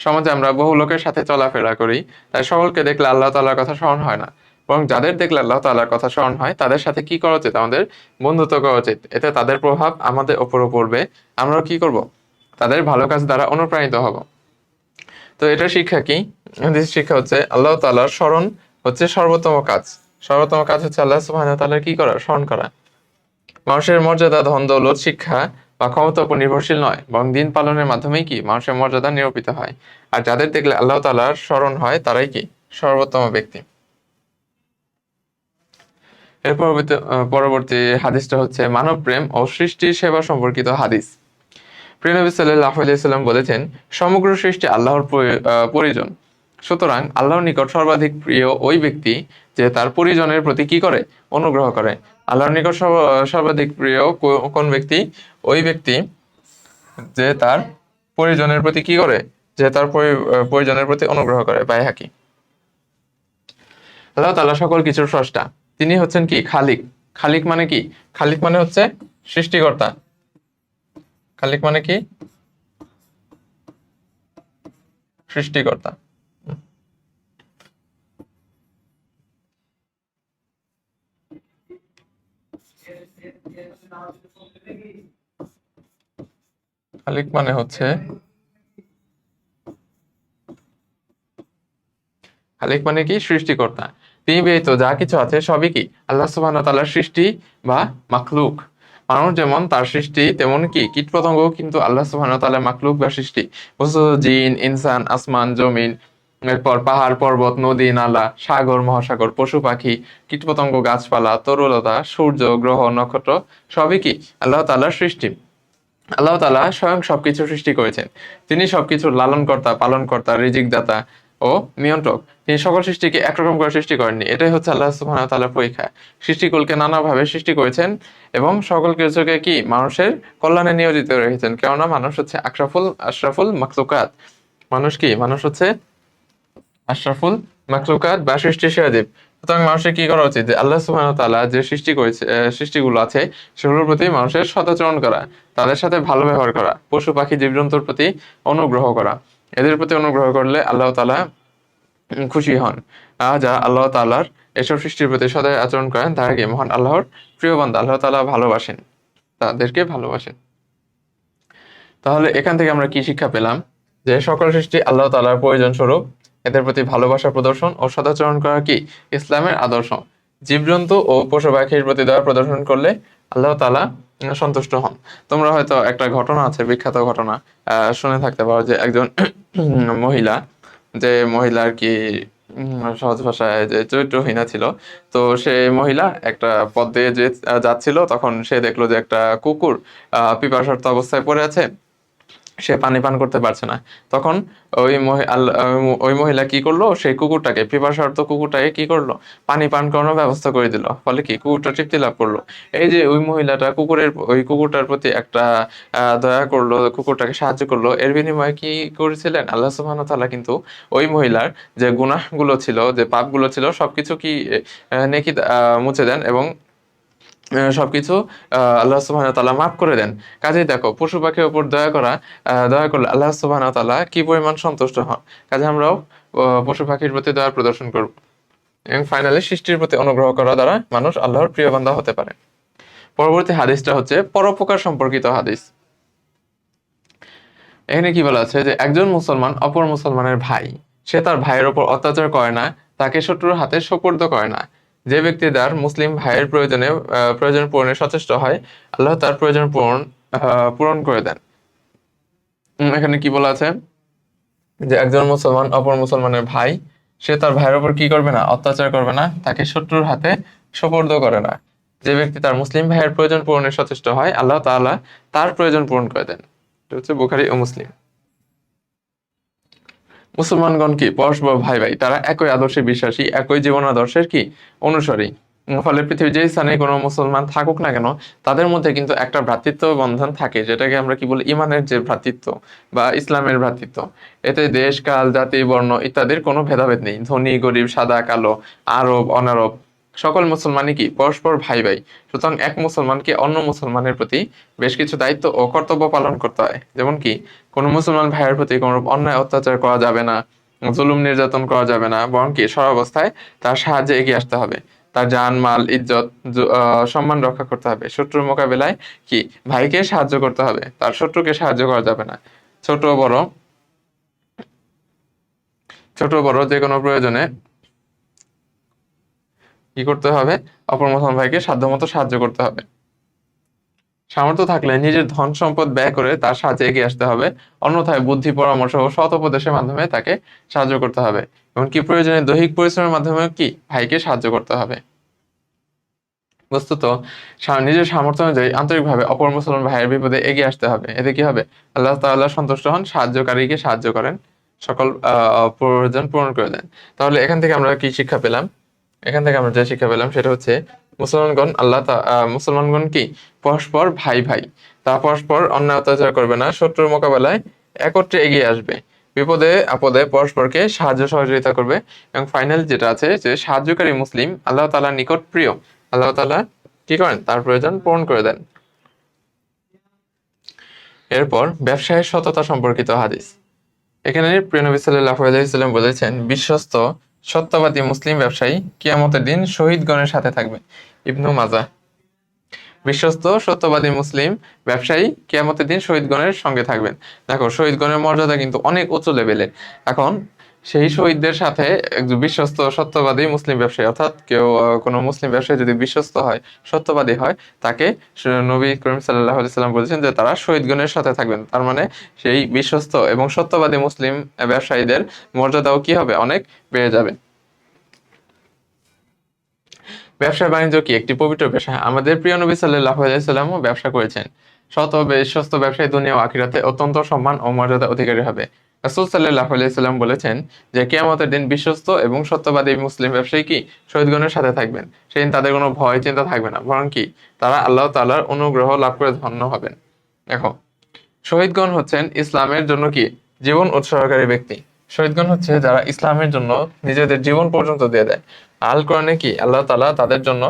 সমাজে আমরা বহু লোকের সাথে চলাফেরা করি, তাই সকলকে দেখলে আল্লাহ তাআলার কথা স্মরণ হয় না, বরং যাদের দেখলে আল্লাহ তাআলার কথা স্মরণ হয় তাদের সাথে কি করা উচিত, আমাদের বন্ধুত্ব করা উচিত। এতে তাদের প্রভাব আমাদের উপরও পড়বে, আমরাও কি করব, তাদের ভালো কাজ দ্বারা অনুপ্রাণিত হব। তো এটার শিক্ষা কি? আমাদের শিক্ষা হচ্ছে আল্লাহ তাআলার স্মরণ হচ্ছে সর্বোত্তম কাজ। সর্বোত্তম কাজ হচ্ছে আল্লাহ সুবহানাহু ওয়া তাআলার কি করা, স্মরণ করা। মানুষের মর্যাদা ধন দৌলত শিক্ষা বা ক্ষমতার উপর নির্ভরশীল নয়, বরং দিন পালনের মাধ্যমেই কি মানুষের মর্যাদা নিরূপিত হয়। আর যাদের দেখলে আল্লাহ তাআলার স্মরণ হয় তারাই কি সর্বোত্তম ব্যক্তি। এর পরবর্তী হাদিসটা হচ্ছে মানব প্রেম ও সৃষ্টির সেবা সম্পর্কিত হাদিস। প্রিয় নবী সাল্লাল্লাহু আলাইহি সাল্লাম বলেছেন, সমগ্র সৃষ্টি আল্লাহর পরিজন। সুতরাং আল্লাহর নিকট সর্বাধিক প্রিয় ওই ব্যক্তি যে তার পরিজনের প্রতি কি করে, অনুগ্রহ করে। আল্লাহর নিকট সর্বাধিক প্রিয় কোন ব্যক্তি? ওই ব্যক্তি যে তার পরিজনের প্রতি কি করে, যে তার পরিজনের প্রতি অনুগ্রহ করে। বাইহাকি। আল্লাহ তাআলা সকল কিছুর স্রষ্টা। তিনি হচ্ছেন কি খালিক। খালিক মানে কি? খালিক মানে হচ্ছে সৃষ্টিকর্তা। খালিক মানে কি? সৃষ্টিকর্তা। খালিক মানে হচ্ছে, খালিক মানে কি? সৃষ্টিকর্তা। তিনি ব্যতীত যা কিছু আছে সবই কি আল্লাহ সুবহানাহু ওয়া তাআলার সৃষ্টি বা মাখলুক। মানুষ যেমন তার সৃষ্টি, তেমন কি কীটপতঙ্গ কিন্তু আল্লাহ সুবহানাহু ওয়া তাআলার মাখলুক বা সৃষ্টি। বস্তুত জিন, ইনসান, আসমান, জমিন, এরপর পাহাড়, পর্বত, নদী, নালা, সাগর, মহাসাগর, পশু পাখি, কীটপতঙ্গ, গাছপালা, তরুলতা, সূর্য, গ্রহ, নক্ষত্র সবই কি আল্লাহ তাআলার সৃষ্টি। আল্লাহ তাআলা স্বয়ং সবকিছু সৃষ্টি করেছেন। তিনি সবকিছুর লালনকর্তা, পালনকর্তা, রিজিকদাতা ও নিয়ন্ত্রক। তিনি সকল সৃষ্টিকে একরকম করে সৃষ্টি করেননি। এটাই হচ্ছে আল্লাহ সুবহানাহু ওয়া তাআলার পরীক্ষা। সৃষ্টিকুলকে নানাভাবে সৃষ্টি করেছেন এবং সকল কিছুকে কি মানুষের কল্যাণে নিয়োজিত রেখেছেন। কেননা মানুষ হচ্ছে আশরাফুল মাখলুকাত। মানুষ কি? মানুষ হচ্ছে আশরাফুল মাখলুকাত বা সৃষ্টির সেরা জীব। সুতরাং মানুষের কি করা উচিত, যে আল্লাহ সুবহানাহু ওয়া তাআলা যে সৃষ্টি করেছে, সৃষ্টিগুলো আছে সেগুলোর প্রতি মানুষের সদাচরণ করা, তাদের সাথে ভালো ব্যবহার করা, পশু পাখি জীবজন্তুর প্রতি অনুগ্রহ করা। এদের প্রতি অনুগ্রহ করলে আল্লাহ তাআলা খুশি হন। যারা আল্লাহ তাআলার এসব সৃষ্টির প্রতি সদয় আচরণ করেন তারা কি মহান আল্লাহর প্রিয় বান্দা। আল্লাহ তাআলা ভালোবাসেন, তাদেরকে ভালোবাসেন। তাহলে এখান থেকে আমরা কি শিক্ষা পেলাম? যে সকল সৃষ্টি আল্লাহ তাআলার প্রয়োজন স্বরূপ, এদের প্রতি ভালোবাসা প্রদর্শন ও সদাচরণ করা কি ইসলামের আদর্শ। জীবজন্তু ও পশু পাখির প্রতি দয়া প্রদর্শন করলে আল্লাহ তাআলা সন্তুষ্ট হন। তোমরা হয়তো একটা ঘটনা আছে, বিখ্যাত ঘটনা শুনে থাকতে পারো, যে একজন মহিলা, যে মহিলা আর কি সহজ ভাষায় যে চরিত্রহীনা ছিল। তো সে মহিলা একটা পথ দিয়ে যে যাচ্ছিল, তখন সে দেখলো যে একটা কুকুর পিপাসার্ত অবস্থায় পড়ে আছে, সে পানি পান করতে পারছে না। তখন ওই মহিলা কি করলো, সেই কুকুরটাকে, পিপাসার্ত কুকুরটাকে কি করলো, পানি পান করানোর ব্যবস্থা করে দিল। ফলে কি কুকুরটা তৃপ্তি লাভ করলো। এই যে ওই মহিলাটা ওই কুকুরটার প্রতি একটা দয়া করলো, কুকুরটাকে সাহায্য করলো, এর বিনিময়ে কি করেছিলেন আল্লাহ সুবহানাহু ওয়া তাআলা কিন্তু ওই মহিলার যে গুনাহগুলো ছিল, যে পাপগুলো ছিল, সবকিছু কি নেকি মুছে দেন এবং সবকিছু আল্লাহ সুবহানাহু ওয়া তাআলা মাফ করে দেন। কাজেই দেখো, পশু পাখির উপর দয়া করলে আল্লাহ সুবহানাহু ওয়া তাআলা কি পরিমাণ সন্তুষ্ট হন। কাজে আমরাও পশু পাখির প্রতি দয়া প্রদর্শন করব এবং ফাইনালি সৃষ্টির প্রতি অনুগ্রহ করা দ্বারা মানুষ আল্লাহর প্রিয় বান্দা হতে পারে। পরবর্তী হাদিসটা হচ্ছে পরোপকার সম্পর্কিত হাদিস। এখানে কি বলা আছে, যে একজন মুসলমান অপর মুসলমানের ভাই, সে তার ভাইয়ের ওপর অত্যাচার করে না, তাকে শত্রুর হাতে সোপর্দ করে না। যে ব্যক্তি তার মুসলিম ভাইয়ের প্রয়োজন পূরণে সচেষ্ট হয়, আল্লাহ তার প্রয়োজন পূরণ করে দেন। এখানে কি বলা আছে, যে একজন মুসলমান অপর মুসলমানের ভাই, সে তার ভাইয়ের ওপর কি করবে না, অত্যাচার করবে না, তাকে শত্রুর হাতে সোপর্দ করে না। যে ব্যক্তি তার মুসলিম ভাইয়ের প্রয়োজন পূরণে সচেষ্ট হয়, আল্লাহ তাআলা তার প্রয়োজন পূরণ করে দেন। এটা হচ্ছে বুখারী ও মুসলিম। মুসলমানগণ কি পরস্পর ভাই ভাই, তারা একই আদর্শে বিশ্বাসী, একই জীবন আদর্শের কি অনুসারী। ফলে পৃথিবীর যে স্থানে কোনো মুসলমান থাকুক না কেন, তাদের মধ্যে কিন্তু একটা ভ্রাতৃত্ব বন্ধন থাকে, যেটাকে আমরা কি বলি, ইমানের যে ভ্রাতৃত্ব বা ইসলামের ভ্রাতৃত্ব। এতে দেশ, কাল, জাতি, বর্ণ ইত্যাদির কোনো ভেদাভেদ নেই। ধনী গরিব, সাদা কালো, আরব অনারব, সকল মুসলমানই কি পরস্পর ভাই ভাই। সুতরাং এক মুসলমানকে অন্য মুসলমানের প্রতি বেশ কিছু দায়িত্ব ও কর্তব্য পালন করতে হয়। যেমন কি, কোনো মুসলমান ভাইয়ের প্রতি কোনো অন্যায় অত্যাচার করা যাবে না, জুলুম নির্যাতন করা যাবে না, বরং কি সর্বাবস্থায় তার সাহায্যে এগিয়ে আসতে হবে। তার জান মাল ইজ্জত সম্মান রক্ষা করতে হবে। শত্রুর মোকাবেলায় কি ভাইকে সাহায্য করতে হবে, তার শত্রুকে সাহায্য করা যাবে না। ছোট বড় ছোট বড় যে কোনো প্রয়োজনে কি করতে হবে, অপর মুসলমান ভাইকে সাধ্যমতো সাহায্য করতে হবে। সামর্থ্য থাকলে নিজের ধন সম্পদ ব্যয় করে তার সাহায্যে এগিয়ে আসতে হবে। অন্যথায় বুদ্ধি, পরামর্শ ও সৎ উপদেশের মাধ্যমে তাকে সাহায্য করতে হবে। এমনকি প্রয়োজনে দৈহিক পরিশ্রমের মাধ্যমে কি ভাইকে সাহায্য করতে হবে। বস্তুত নিজের সামর্থ্য অনুযায়ী আন্তরিকভাবে অপর মুসলমান ভাইয়ের বিপদে এগিয়ে আসতে হবে। এতে কি হবে, আল্লাহ তাআলা সন্তুষ্ট হন, সাহায্যকারীকে সাহায্য করেন, সকল প্রয়োজন পূরণ করে দেন। তাহলে এখান থেকে আমরা কি শিক্ষা পেলাম? এখান থেকে আমরা যে শিক্ষা পেলাম সেটা হচ্ছে, মুসলমানগণ কি পরস্পর ভাই ভাই। তা পরস্পর অন্যায় অত্যাচার করবে না, শত্রুর মোকাবেলায় একত্রে এগিয়ে আসবে, বিপদে আপদে পরস্পরকে সাহায্য সহযোগিতা করবে। এবং ফাইনাল যেটা আছে, যে সাহায্যকারী মুসলিম আল্লাহ তাআলার নিকট প্রিয়। আল্লাহ তাআলা কি করেন, তার প্রয়োজন পূরণ করে দেন। এরপর ব্যবসায়ের সততা সম্পর্কিত হাদিস। এখানে প্রিয় নবী সাল্লাল্লাহু আলাইহি ওয়াসাল্লাম বলেছেন, বিশ্বস্ত সত্যবাদী মুসলিম ব্যবসায়ী কিয়ামতের দিন শহীদগণের সাথে থাকবে। ইবনু মাজাহ। বিশ্বস্ত সত্যবাদী মুসলিম ব্যবসায়ী কিয়ামতের দিন শহীদগণের সঙ্গে থাকবেন। দেখো, শহীদগণের মর্যাদা কিন্তু অনেক উঁচু লেভেলের। এখন সেই শহীদদের সাথে একজন বিশ্বস্ত সত্যবাদী মুসলিম ব্যবসায়ী, অর্থাৎ কেউ কোনো মুসলিম ব্যবসায়ী যদি বিশ্বস্ত হয়, সত্যবাদী হয়, তাকে নবী করিম সাল্লাল্লাহু আলাইহি সাল্লাম বলেছেন যে তারা শহীদগণের সাথে থাকবেন। তার মানে সেই বিশ্বস্ত এবং সত্যবাদী মুসলিম ব্যবসায়ীদের মর্যাদাও কি হবে, অনেক বেড়ে যাবে। ব্যবসা বাণিজ্য কি একটি পবিত্র পেশা? আমাদের প্রিয় নবী সাল্লাল্লাহু আলাইহি সাল্লামও ব্যবসা করেছেন। শত বিশ্বস্ত ব্যবসায়ী দুনিয়া ও আখিরাতে অত্যন্ত সম্মান ও মর্যাদা অধিকারী হবে। রাসূল সাল্লাল্লাহু আলাইহি সাল্লাম বলেছেন যে কিয়ামতের দিন বিশ্বস্ত এবং সত্যবাদী মুসলিম ব্যবসায়ী কি শহীদগণের সাথে থাকবেন। সেদিন তাদের কোনো ভয় চিন্তা থাকবে না, বরং কি তারা আল্লাহ তাআলার অনুগ্রহ লাভ করে ধন্য হবেন। দেখো, শহীদগণ হচ্ছেন ইসলামের জন্য কি জীবন উৎসর্গকারী ব্যক্তি। শহীদগণ হচ্ছে যারা ইসলামের জন্য নিজেদের জীবন পর্যন্ত দিয়ে দেয়। আল কোরআনে কি আল্লাহ তাআলা তাদের জন্য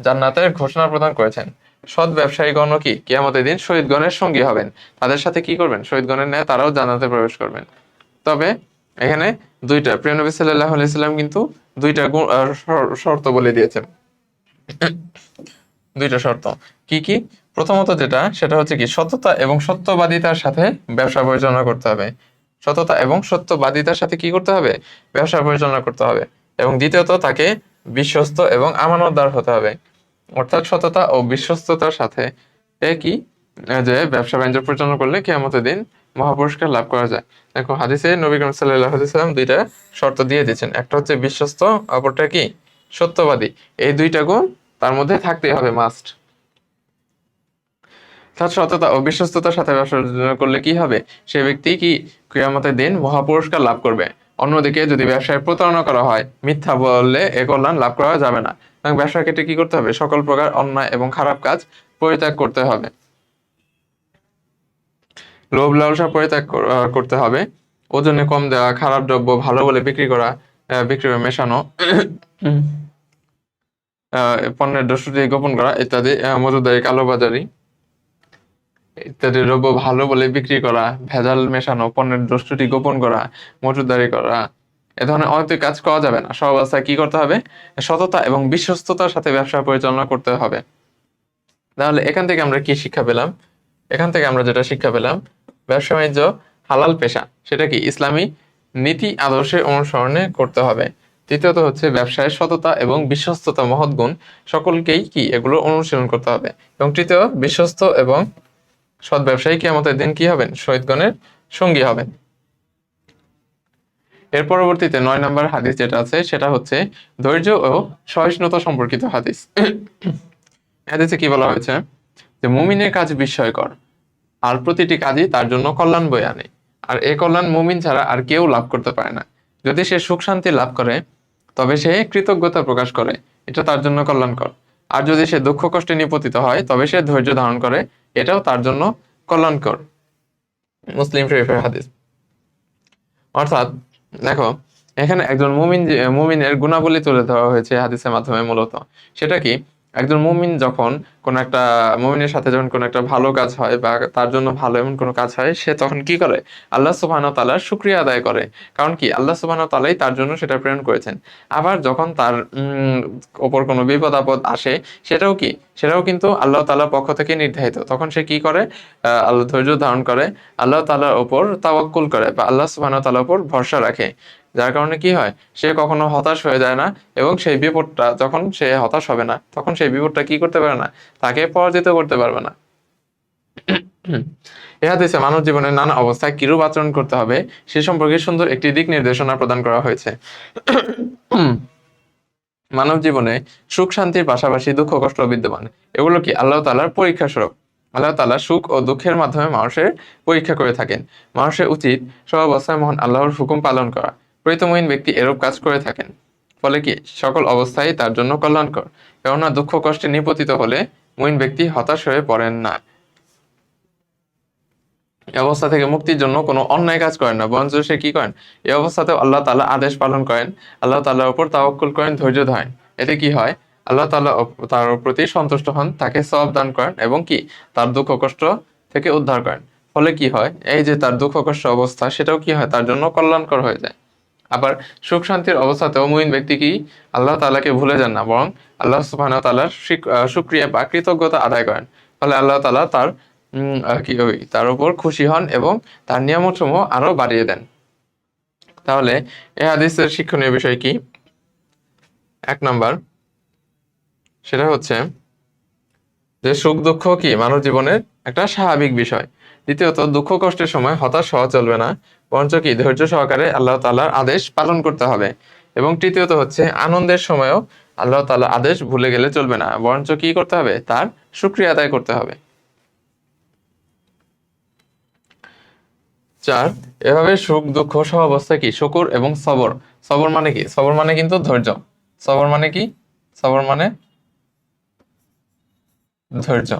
জান্নাতের ঘোষণা প্রদান করেছেন। সৎ ব্যবসায়ীগণও কি কিয়ামতের দিন শহীদগণের সঙ্গী হবেন। তাদের সাথে কি করবেন, শহীদগণের ন্যায় তারাও জান্নাতে প্রবেশ করবেন। তবে এখানে প্রিয় নবী সাল্লাল্লাহু আলাইহি সাল্লাম কিন্তু দুইটা শর্ত বলে দিয়েছেন। দুইটা শর্ত কি কি? প্রথমত যেটা, সেটা হচ্ছে কি সততা এবং সত্যবাদিতার সাথে ব্যবসা পরিচালনা করতে হবে। সততা এবং সত্যবাদিতার সাথে কি করতে হবে, ব্যবসা পরিচালনা করতে হবে। এবং দ্বিতীয়ত, তাকে বিশ্বস্ত এবং আমানতদার হতে হবে। অর্থাৎ সততা ও বিশ্বস্ততার সাথে কি যে ব্যবসা বাণিজ্য পরিচালনা করলে কিয়ামতের দিন মহাপুরস্কার লাভ করা যায়। দেখো, হাদিসে নবী করিম সাল্লাল্লাহু আলাইহি সাল্লাম দুইটা শর্ত দিয়ে দিয়েছেন। একটা হচ্ছে বিশ্বস্ত, অপরটা কি সত্যবাদী। এই দুইটা গুণ তার মধ্যে থাকতেই হবে, মাস্ট। তার সততা ও বিশ্বস্ততার সাথে ব্যবসা করলে কি হবে, সে ব্যক্তি কি কিয়ামতের দিন মহাপুরস্কার লাভ করবে। অন্যদিকে যদি ব্যবসায় প্রতারণা করা হয়, মিথ্যা বললে এ কল্যাণ লাভ করা যাবে না। এবং ব্যবসার ক্ষেত্রে কি করতে হবে, সকল প্রকার অন্যায় এবং খারাপ কাজ পরিত্যাগ করতে হবে। লোভ লালসা পরিত্যাগ করতে হবে। ওজনে কম দেওয়া, খারাপ দ্রব্য ভালো বলে বিক্রি করা, বিক্রি মেশানো, পণ্যের দোষত্রুটি গোপন করা ইত্যাদি, মজুদারি, কালোবাজারি ইত্যাদি দ্রব্য ভালো বলে বিক্রি করা, ভেজাল মেশানো, পণ্যের দোষত্রুটি গোপন করা, মজুদারি করা, এ ধরনের অনৈতিক কাজ করা যাবে না। সব অবস্থায় কি করতে হবে, সততা এবং বিশ্বস্ততার সাথে ব্যবসা পরিচালনা করতে হবে। তাহলে এখান থেকে আমরা কি শিক্ষা পেলাম? এখান থেকে আমরা যেটা শিক্ষা পেলাম, ব্যবসা বাণিজ্য হালাল পেশা, সেটা কি ইসলামী নীতি আদর্শে অনুসরণে করতে হবে। তৃতীয়ত হচ্ছে ব্যবসায় সততা এবং বিশ্বস্ততা মহৎ গুণ, সকলকেই কি এগুলো অনুশীলন করতে হবে। এবং তৃতীয়, বিশ্বস্ত এবং সৎ ব্যবসায়ী কিয়ামতের দিন কি হবেন, শহীদগণের সঙ্গী হবেন। এর পরবর্তীতে 9 নম্বর হাদিস যেটা আছে, সেটা হচ্ছে ধৈর্য ও সহিষ্ণুতা সম্পর্কিত হাদিস। হাদিসে কি বলা হয়েছে যে মুমিনের কাজ বিস্ময়কর, আর প্রতিটি কাজই তার জন্য কল্যাণ বয়ে আনে, আর এই কল্যাণ মুমিন ছাড়া আর কেউ লাভ করতে পারে না। যদি সে সুখ শান্তি লাভ করে তবে সে কৃতজ্ঞতা প্রকাশ করে, এটা তার জন্য কল্যাণকর। আর যদি সে দুঃখ কষ্টে নিপতিত হয় তবে সে ধৈর্য ধারণ করে, এটাও তার জন্য কল্যাণকর। মুসলিম শরীফের হাদিস। অর্থাৎ দেখো, এখানে একজন মুমিনের গুণাবলী তুলে ধরা হয়েছে হাদিসের মাধ্যমে। মূলত সেটা কি, একজন মুমিন যখন কোন একটা মুমিনের সাথে যখন কোন একটা ভালো কাজ হয় বা তার জন্য ভালো এমন কোনো কাজ হয়, সে তখন কি করে, আল্লাহ সুবহানাহু ওয়া তাআলার শুকরিয়া আদায় করে। কারণ কি, আল্লাহ সুবহানাহু ওয়া তাআলাই তার জন্য সেটা প্রেরণ করেছেন। আবার যখন তার ওপর কোনো বিপদ আপদ আসে, সেটাও কি, সেটাও কিন্তু আল্লাহ তাআলার পক্ষ থেকে নির্ধারিত। তখন সে কি করে, আল্লাহ ধৈর্য ধারণ করে, আল্লাহ তাআলার ওপর তাওয়াক্কুল করে বা আল্লাহ সুবহানাহু ওয়া তাআলার ওপর ভরসা রাখে। যার কারণে কি হয়, সে কখনো হতাশ হয়ে যায় না, এবং সেই বিপদটা যখন সে হতাশ হবে না, তখন সেই বিপদটা কি করতে পারে না, তাকে পরাজিত করতে পারবে না। এ হাদিসে মানব জীবনের নানা অবস্থায় কিরূপ আচরণ করতে হবে সে সম্পর্কে সুন্দর একটি দিক নির্দেশনা প্রদান করা হয়েছে। মানব জীবনে সুখ শান্তির পাশাপাশি দুঃখ কষ্ট বিদ্যমান। এগুলো কি আল্লাহ তাআলার পরীক্ষা স্বরূপ। আল্লাহ তাআলা সুখ ও দুঃখের মাধ্যমে মানুষের পরীক্ষা করে থাকেন। মানুষের উচিত সব অবস্থায় মহান আল্লাহর হুকুম পালন করা। প্রকৃত মুমিন ব্যক্তি এরূপ কাজ করে থাকেন। ফলে কি, সকল অবস্থায় তার জন্য কল্যাণকর। কেননা দুঃখ কষ্টে নিপতিত হলে মুমিন ব্যক্তি হতাশ হয়ে পড়েন না, এই অবস্থা থেকে মুক্তির জন্য কোনো অন্যায় কাজ করেন না, বরঞ্চ সে কি করেন, এই অবস্থাতে আল্লাহ তাআলা আদেশ পালন করেন, আল্লাহ তাআলার উপর তাওয়াক্কুল করেন, ধৈর্য ধরেন। এতে কি হয়, আল্লাহ তাআলা তার প্রতি সন্তুষ্ট হন, তাকে সওয়াব দান করেন, এবং কি, তার দুঃখ কষ্ট থেকে উদ্ধার করেন। ফলে কি হয়, এই যে তার দুঃখ কষ্ট অবস্থা, সেটাও কি হয়, তার জন্য কল্যাণকর হয়ে যায়। আবার সুখ শান্তির অবস্থাতেও মুমিন ব্যক্তি কি আল্লাহ তাআলাকে ভুলে যান না, বরং আল্লাহ সুবহানাহু ওয়া তাআলার শুকরিয়া বা কৃতজ্ঞতা আদায় করেন। ফলে আল্লাহ তাআলা তার তার উপর খুশি হন এবং তার নিয়ামতসমূহ আরো বাড়িয়ে দেন। তাহলে এই হাদিসের শিক্ষণীয় বিষয় কি? এক নাম্বার, সেটা হচ্ছে যে সুখ দুঃখ কি মানব জীবনের একটা স্বাভাবিক বিষয়। দ্বিতীয়ত, দুঃখ কষ্টের সময় হতাশ হওয়া চলবে না, বরঞ্চ কি ধৈর্য সহকারে আল্লাহ তাআলার আদেশ পালন করতে হবে। এবং তৃতীয়ত হচ্ছে, আনন্দের সময়ও আল্লাহ তাআলার আদেশ ভুলে গেলে চলবে না, বরঞ্চ কি করতে হবে, তার শুকরিয়া আদায় করতে হবে। 4, এভাবে সুখ দুঃখ সহ অবস্থায় কি শুকর এবং সবর। সবর মানে কি, সবর মানে কিন্তু ধৈর্য। সবর মানে কি, সবর মানে ধৈর্য।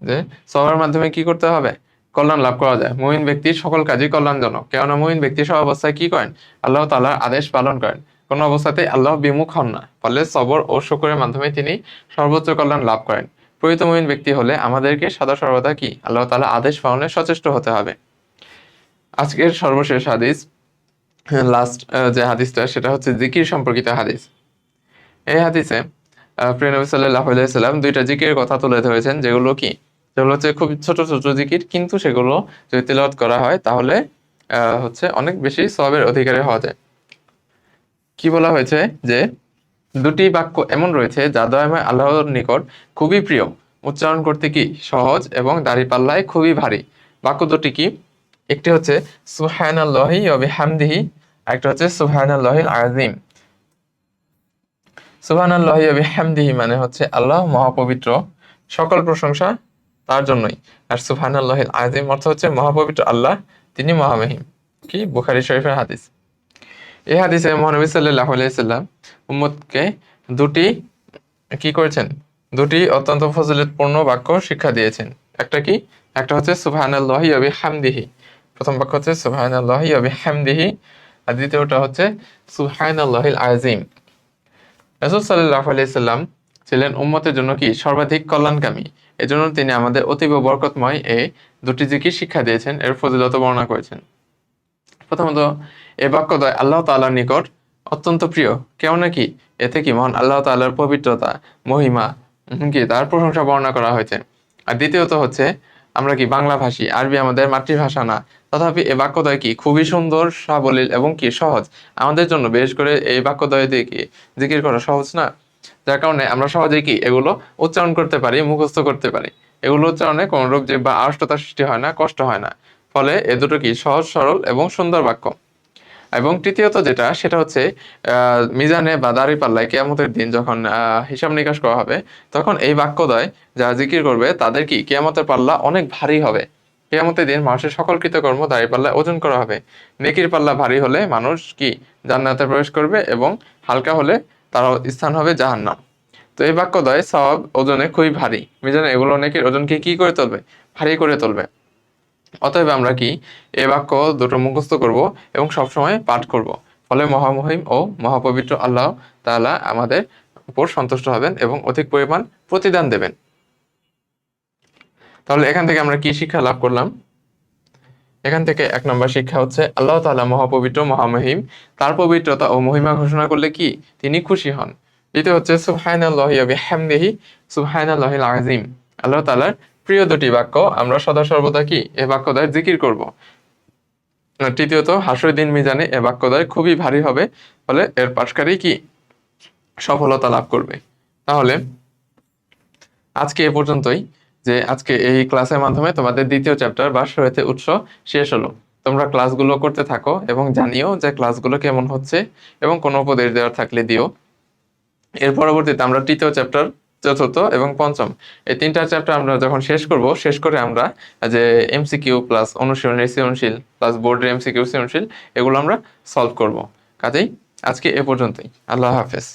যে সবরের মাধ্যমে কি করতে হবে, কল্যাণ লাভ করা যায়। মুমিন ব্যক্তির সকল কাজই কল্যাণজনক, কেননা মুমিন ব্যক্তি সব অবস্থায় কি করেন, আল্লাহ তাআলার আদেশ পালন করেন, কোন অবস্থাতেই আল্লাহ বিমুখ হন না। ফলে সবর ও শুকরের মাধ্যমে তিনি সর্বোচ্চ কল্যাণ লাভ করেন। প্রকৃত মুমিন ব্যক্তি হলে আমাদেরকে সদা সর্বদা কি আল্লাহ তাআলা আদেশ পালনে সচেষ্ট হতে হবে। আজকের সর্বশেষ হাদিস, লাস্ট যে হাদিসটা, সেটা হচ্ছে জিকির সম্পর্কিত হাদিস। এই হাদিসে প্রিয় নবী সাল্লাল্লাহু আলাইহি সাল্লাম দুইটা জিকিরের কথা তুলে ধরেছেন, যেগুলো কি, যেগুলো হচ্ছে খুব ছোট ছোট জিকির, কিন্তু সেগুলো যদি তেলাওয়াত করা হয় তাহলে হচ্ছে অনেক বেশি সওয়াবের অধিকারী হওয়া যায়। কি বলা হয়েছে যে দুটি বাক্য এমন রয়েছে যা দয়াময় আল্লাহর নিকট খুবই প্রিয়, উচ্চারণ করতে কি সহজ এবং দাঁড়িপাল্লায় খুবই ভারী। বাক্য দুটি কি, একটি হচ্ছে সুবহানাল্লাহি ওয়া বিহামদিহি, আরেকটা হচ্ছে সুবহানাল্লাহিল আযীম। সুবহানাল্লাহি ওয়া বিহামদিহি মানে হচ্ছে আল্লাহ মহাপবিত্র, সকল প্রশংসা তার জন্যই। আর সুবহানাল্লাহিল আযীম অর্থ হচ্ছে মহাপবিত্র আল্লাহ, তিনি মহামহিম। কি, বুখারী শরীফের হাদিস। এই হাদিসে মহানবী সাল্লাল্লাহু আলাইহি সাল্লাম উম্মতকে দুটি কি করেছেন, দুটি অত্যন্ত ফজিলতপূর্ণ বাক্য শিক্ষা দিয়েছেন। একটা কি, একটা হচ্ছে সুবহানাল্লাহি ওয়া বিহামদিহি। প্রথম বাক্য হচ্ছে সুবহানাল্লাহি ওয়া বিহামদিহি, আর দ্বিতীয়টা হচ্ছে সুবহানাল্লাহিল আযীম। রাসূল সাল্লাল্লাহু আলাইহি সাল্লাম ছিলেন উম্মতের জন্য কি সর্বাধিক কল্যাণকামী, এজন্য তিনি আমাদের অতীব বরকতময় এই দুটি জিকির শিক্ষা দিয়েছেন, এর ফজিলত বর্ণনা করেছেন। প্রথমত, এই বাক্যদ্বয় আল্লাহ তাআলার নিকট অত্যন্ত প্রিয়, কেননা কি, এতে কি মহান আল্লাহ তাআলার পবিত্রতা, মহিমা কি তার প্রশংসা বর্ণনা করা হয়েছে। আর দ্বিতীয়ত হচ্ছে, আমরা কি বাংলা ভাষী, আরবি আমাদের মাতৃভাষা না, তথাপি এই বাক্যদ্বয় কি খুবই সুন্দর, সাবলীল এবং কি সহজ। আমাদের জন্য বিশেষ করে এই বাক্যদ্বয় দিয়ে কি জিকির করা সহজ না, যার কারণে আমরা সহজেই কি এগুলো উচ্চারণ করতে পারি, মুখস্থ করতে পারি। এগুলো উচ্চারণে কোনো রূপ যে বা আড়ষ্টতা সৃষ্টি হয় না, কষ্ট হয় না। ফলে এ দুটো কি সহজ সরল এবং সুন্দর বাক্য। এবং তৃতীয়ত যেটা সেটা হচ্ছে মিজানে বা দাঁড়িপাল্লায় কিয়ামতের দিন যখন হিসাব নিকাশ করা হবে, তখন এই বাক্যদ্বয় যারা জিকির করবে তাদের কি কিয়ামতের পাল্লা অনেক ভারী হবে। কিয়ামতের দিন মানুষের সকল কৃতকর্ম দাঁড়িপাল্লায় ওজন করা হবে। নেকির পাল্লা ভারী হলে মানুষ কি জান্নাতে প্রবেশ করবে এবং হালকা হলে তার স্থান হবে জাহান্নাম। তো এই বাক্যদ্বয় সওয়াব ওজনে খুবই ভারী, মিজানে এগুলো নেকির ওজনকে কি করে তুলবে, ভারী করে তুলবে। অতএব আমরা কি এই বাক্য দুটো মুখস্থ করব এবং সবসময় পাঠ করব, ফলে মহামহিম ও মহাপবিত্র আল্লাহ তাআলা আমাদের উপর সন্তুষ্ট হবেন এবং অধিক পরিমাণ প্রতিদান দেবেন। তাহলে এখান থেকে আমরা কি শিক্ষা লাভ করলাম? এখান থেকে 1 নম্বর শিক্ষা হচ্ছে আল্লাহ তাআলা মহাপবিত্র মহামহিম, তার পবিত্রতা ও মহিমা ঘোষণা করলে কি তিনি খুশি হন। দ্বিতীয় হচ্ছে সুবহানাল্লাহি ওয়া বিহামদিহি সুবহানাল্লাহিল আযীম, আল্লাহ তাআলার প্রিয় দুটি বাক্য আমরা সদা সর্বদা কি এই বাক্যদ্বয় জিকির করব। তৃতীয়ত হাসরের দিন মিজানে এ বাক্যদ্বয় খুবই ভারী হবে, ফলে এর পাশকারী কি সফলতা লাভ করবে। তাহলে আজকে এ পর্যন্তই, যে আজকে এই ক্লাসের মাধ্যমে তোমাদের দ্বিতীয় চ্যাপ্টার বা শরীয়তে উৎস শেষ হলো। তোমরা ক্লাসগুলো করতে থাকো এবং জানিও যে ক্লাসগুলো কেমন হচ্ছে, এবং কোনো উপদেশ দেওয়ার থাকলে দিও। এর পরবর্তীতে আমরা তৃতীয় চ্যাপ্টার, চতুর্থ এবং পঞ্চম এই 3টা চ্যাপ্টার আমরা যখন শেষ করব, শেষ করে আমরা যে এমসিকিউ প্লাস অনুশীলনের সৃজনশীল প্লাস বোর্ডের এমসিকিউ সৃজনশীল এগুলো আমরা সলভ করব। কাজেই আজকে এ পর্যন্তই। আল্লাহ হাফেজ।